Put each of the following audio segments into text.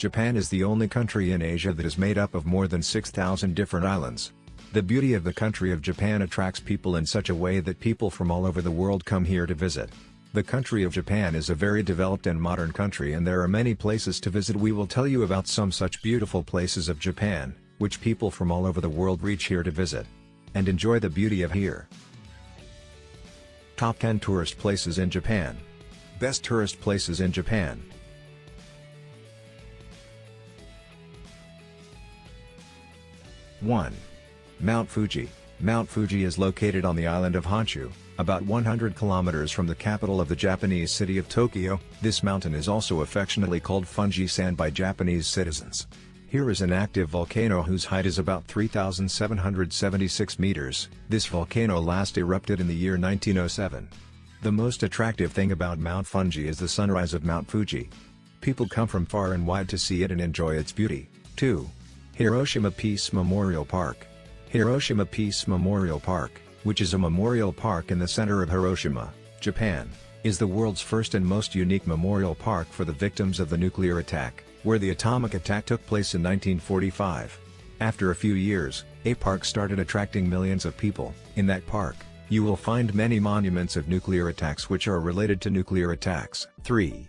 Japan is the only country in Asia that is made up of more than 6,000 different islands. The beauty of the country of Japan attracts people in such a way that people from all over the world come here to visit. The country of Japan is a very developed and modern country, and there are many places to visit. We will tell you about some such beautiful places of Japan, which people from all over the world reach here to visit and enjoy the beauty of here. Top 10 Tourist Places in Japan. Best Tourist Places in Japan. (1) Mount Fuji. Mount Fuji is located on the island of Honshu, about 100 kilometers from the capital of the Japanese city of Tokyo. This mountain is also affectionately called Fuji-san by Japanese citizens. Here is an active volcano whose height is about 3,776 meters. This volcano last erupted in the year 1907. The most attractive thing about Mount Fuji is the sunrise of Mount Fuji. People come from far and wide to see it and enjoy its beauty. 2. Hiroshima Peace Memorial Park. Hiroshima Peace Memorial Park, which is a memorial park in the center of Hiroshima, Japan, is the world's first and most unique memorial park for the victims of the nuclear attack, where the atomic attack took place in 1945. After a few years, a park started attracting millions of people. In that park, you will find many monuments of nuclear attacks which are related to nuclear attacks. 3.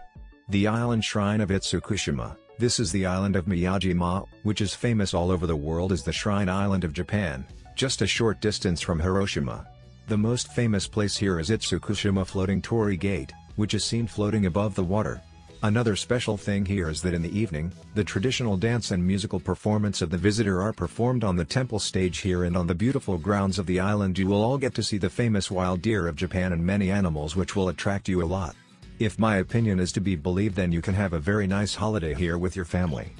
The Island Shrine of Itsukushima. This is the island of Miyajima, which is famous all over the world as the Shrine Island of Japan, just a short distance from Hiroshima. The most famous place here is Itsukushima Floating Torii Gate, which is seen floating above the water. Another special thing here is that in the evening, the traditional dance and musical performance of the visitor are performed on the temple stage here, and on the beautiful grounds of the island you will all get to see the famous wild deer of Japan and many animals which will attract you a lot. If my opinion is to be believed, then you can have a very nice holiday here with your family.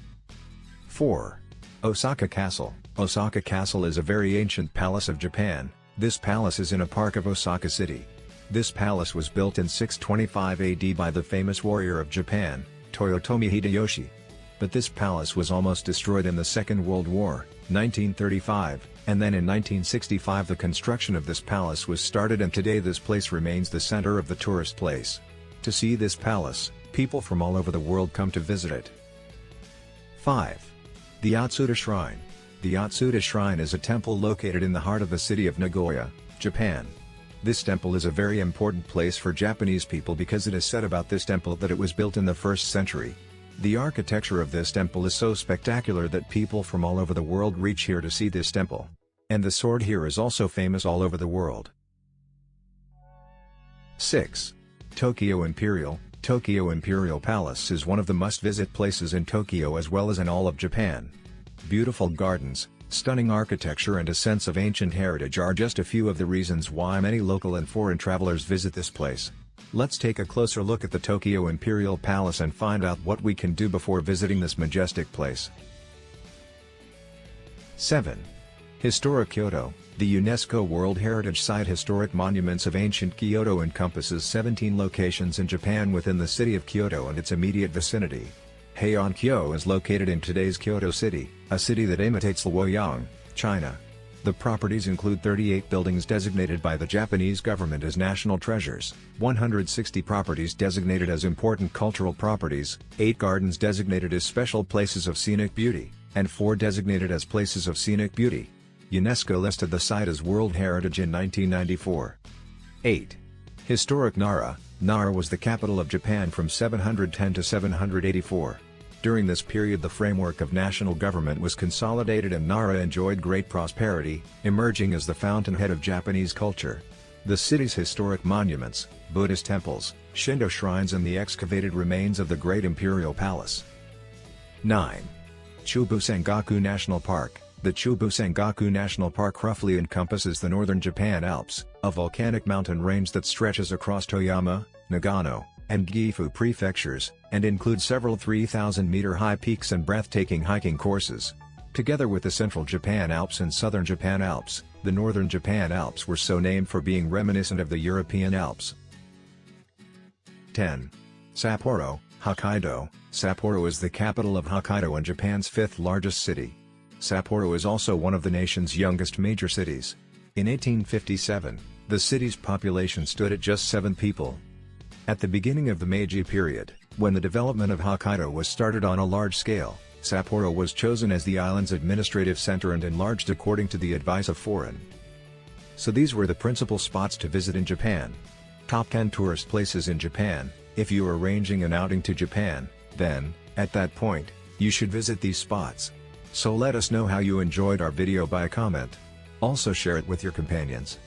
4. Osaka Castle. Osaka Castle is a very ancient palace of Japan. This palace is in a park of Osaka City. This palace was built in 625 AD by the famous warrior of Japan, Toyotomi Hideyoshi. But this palace was almost destroyed in the Second World War, 1935, and then in 1965 the construction of this palace was started, and today this place remains the center of the tourist place. To see this palace, people from all over the world come to visit it. 5. The Yatsuda Shrine. The Yatsuda Shrine is a temple located in the heart of the city of Nagoya, Japan. This temple is a very important place for Japanese people because it is said about this temple that it was built in the 1st century. The architecture of this temple is so spectacular that people from all over the world reach here to see this temple. And the sword here is also famous all over the world. 6. Tokyo Imperial. Tokyo Imperial Palace is one of the must-visit places in Tokyo as well as in all of Japan. Beautiful gardens, stunning architecture and a sense of ancient heritage are just a few of the reasons why many local and foreign travelers visit this place. Let's take a closer look at the Tokyo Imperial Palace and find out what we can do before visiting this majestic place. 7. Historic Kyoto. The UNESCO World Heritage Site Historic Monuments of Ancient Kyoto encompasses 17 locations in Japan within the city of Kyoto and its immediate vicinity. Heian-kyo is located in today's Kyoto City, a city that imitates Luoyang, China. The properties include 38 buildings designated by the Japanese government as national treasures, 160 properties designated as important cultural properties, 8 gardens designated as special places of scenic beauty, and 4 designated as places of scenic beauty. UNESCO listed the site as World Heritage in 1994. 8. Historic Nara. Nara was the capital of Japan from 710 to 784. During this period the framework of national government was consolidated and Nara enjoyed great prosperity, emerging as the fountainhead of Japanese culture. The city's historic monuments, Buddhist temples, Shinto shrines and the excavated remains of the Great Imperial Palace. 9. Chubu Sengaku National Park. The Chubu Sengaku National Park roughly encompasses the northern Japan Alps, a volcanic mountain range that stretches across Toyama, Nagano, and Gifu prefectures, and includes several 3,000-meter high peaks and breathtaking hiking courses. Together with the Central Japan Alps and Southern Japan Alps, the Northern Japan Alps were so named for being reminiscent of the European Alps. 10. Sapporo, Hokkaido. Sapporo is the capital of Hokkaido and Japan's 5th largest city. Sapporo is also one of the nation's youngest major cities. In 1857, the city's population stood at just 7 people. At the beginning of the Meiji period, When the development of Hokkaido was started on a large scale, Sapporo was chosen as the island's administrative center and enlarged according to the advice of foreign. So these were the principal spots to visit in Japan. Top 10 tourist places in Japan. If you are arranging an outing to Japan, then, at that point, you should visit these spots. So let us know how you enjoyed our video by a comment. Also share it with your companions.